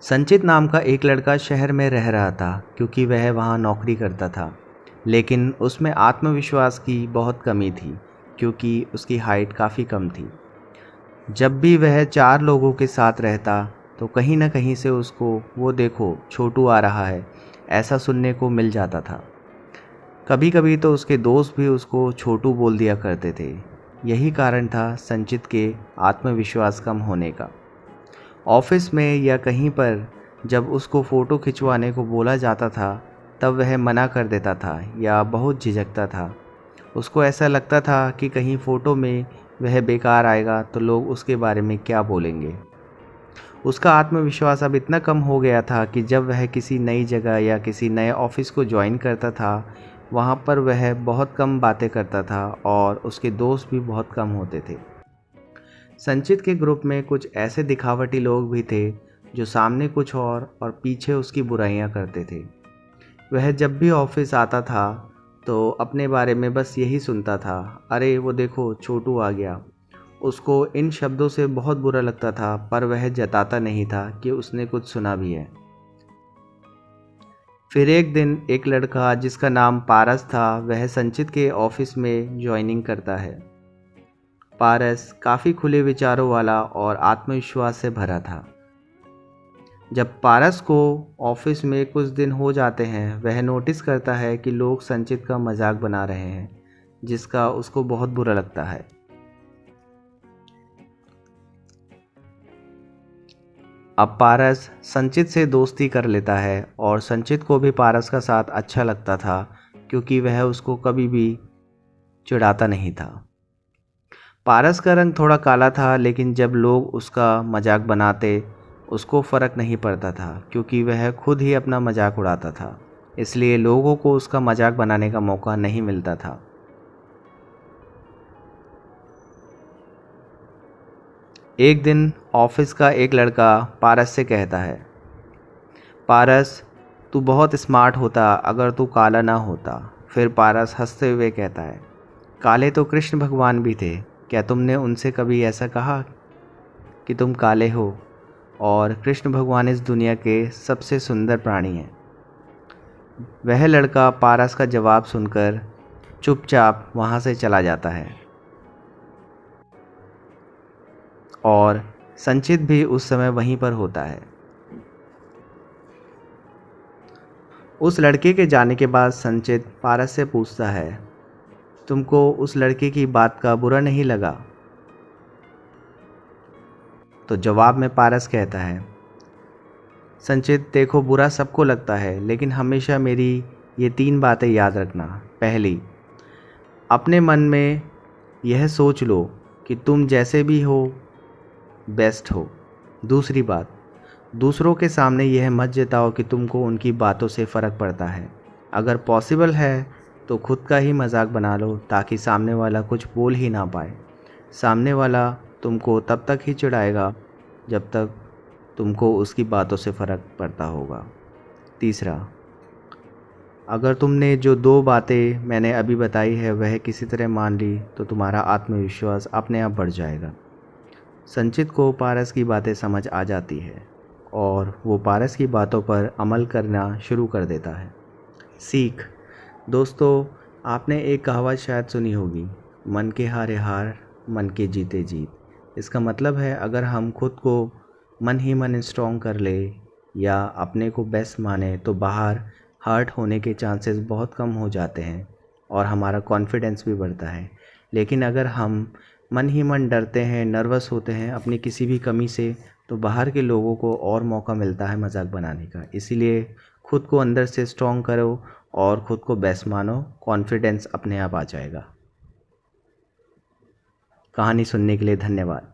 संचित नाम का एक लड़का शहर में रह रहा था क्योंकि वह वहाँ नौकरी करता था। लेकिन उसमें आत्मविश्वास की बहुत कमी थी क्योंकि उसकी हाइट काफ़ी कम थी। जब भी वह चार लोगों के साथ रहता तो कहीं न कहीं से उसको वो देखो छोटू आ रहा है ऐसा सुनने को मिल जाता था। कभी कभी तो उसके दोस्त भी उसको छोटू बोल दिया करते थे। यही कारण था संचित के आत्मविश्वास कम होने का। ऑफिस में या कहीं पर जब उसको फ़ोटो खिंचवाने को बोला जाता था तब वह मना कर देता था या बहुत झिझकता था। उसको ऐसा लगता था कि कहीं फ़ोटो में वह बेकार आएगा तो लोग उसके बारे में क्या बोलेंगे। उसका आत्मविश्वास अब इतना कम हो गया था कि जब वह किसी नई जगह या किसी नए ऑफिस को ज्वाइन करता था वहाँ पर वह बहुत कम बातें करता था और उसके दोस्त भी बहुत कम होते थे। संचित के ग्रुप में कुछ ऐसे दिखावटी लोग भी थे जो सामने कुछ और पीछे उसकी बुराइयां करते थे। वह जब भी ऑफिस आता था तो अपने बारे में बस यही सुनता था, अरे वो देखो छोटू आ गया। उसको इन शब्दों से बहुत बुरा लगता था पर वह जताता नहीं था कि उसने कुछ सुना भी है। फिर एक दिन एक लड़का जिसका नाम पारस था वह संचित के ऑफिस में ज्वाइनिंग करता है। पारस काफ़ी खुले विचारों वाला और आत्मविश्वास से भरा था। जब पारस को ऑफिस में कुछ दिन हो जाते हैं वह नोटिस करता है कि लोग संचित का मजाक बना रहे हैं जिसका उसको बहुत बुरा लगता है। अब पारस संचित से दोस्ती कर लेता है और संचित को भी पारस का साथ अच्छा लगता था क्योंकि वह उसको कभी भी चिढ़ाता नहीं था। पारस का रंग थोड़ा काला था लेकिन जब लोग उसका मजाक बनाते उसको फ़र्क नहीं पड़ता था क्योंकि वह खुद ही अपना मजाक उड़ाता था, इसलिए लोगों को उसका मजाक बनाने का मौका नहीं मिलता था। एक दिन ऑफिस का एक लड़का पारस से कहता है, पारस तू बहुत स्मार्ट होता अगर तू काला ना होता। फिर पारस हंसते हुए कहता है, काले तो कृष्ण भगवान भी थे, क्या तुमने उनसे कभी ऐसा कहा कि तुम काले हो? और कृष्ण भगवान इस दुनिया के सबसे सुंदर प्राणी हैं। वह लड़का पारस का जवाब सुनकर चुपचाप वहाँ से चला जाता है और संचित भी उस समय वहीं पर होता है। उस लड़के के जाने के बाद संचित पारस से पूछता है, तुमको उस लड़के की बात का बुरा नहीं लगा? तो जवाब में पारस कहता है, संचित देखो बुरा सबको लगता है लेकिन हमेशा मेरी ये 3 बातें याद रखना। पहली, अपने मन में यह सोच लो कि तुम जैसे भी हो बेस्ट हो। दूसरी बात, दूसरों के सामने यह मत जताओ कि तुमको उनकी बातों से फ़र्क पड़ता है। अगर पॉसिबल है तो खुद का ही मजाक बना लो ताकि सामने वाला कुछ बोल ही ना पाए। सामने वाला तुमको तब तक ही चिढ़ाएगा जब तक तुमको उसकी बातों से फ़र्क पड़ता होगा। तीसरा, अगर तुमने जो 2 बातें मैंने अभी बताई है वह किसी तरह मान ली तो तुम्हारा आत्मविश्वास अपने आप बढ़ जाएगा। संचित को पारस की बातें समझ आ जाती है और वो पारस की बातों पर अमल करना शुरू कर देता है। सीख, दोस्तों आपने एक कहावत शायद सुनी होगी, मन के हारे हार मन के जीते जीत। इसका मतलब है अगर हम खुद को मन ही मन स्ट्रॉन्ग कर ले या अपने को बेस्ट माने तो बाहर हर्ट होने के चांसेस बहुत कम हो जाते हैं और हमारा कॉन्फिडेंस भी बढ़ता है। लेकिन अगर हम मन ही मन डरते हैं, नर्वस होते हैं अपनी किसी भी कमी से, तो बाहर के लोगों को और मौका मिलता है मजाक बनाने का। इसीलिए खुद को अंदर से स्ट्रॉन्ग करो और ख़ुद को बेस्ट मानो, कॉन्फिडेंस अपने आप आ जाएगा। कहानी सुनने के लिए धन्यवाद।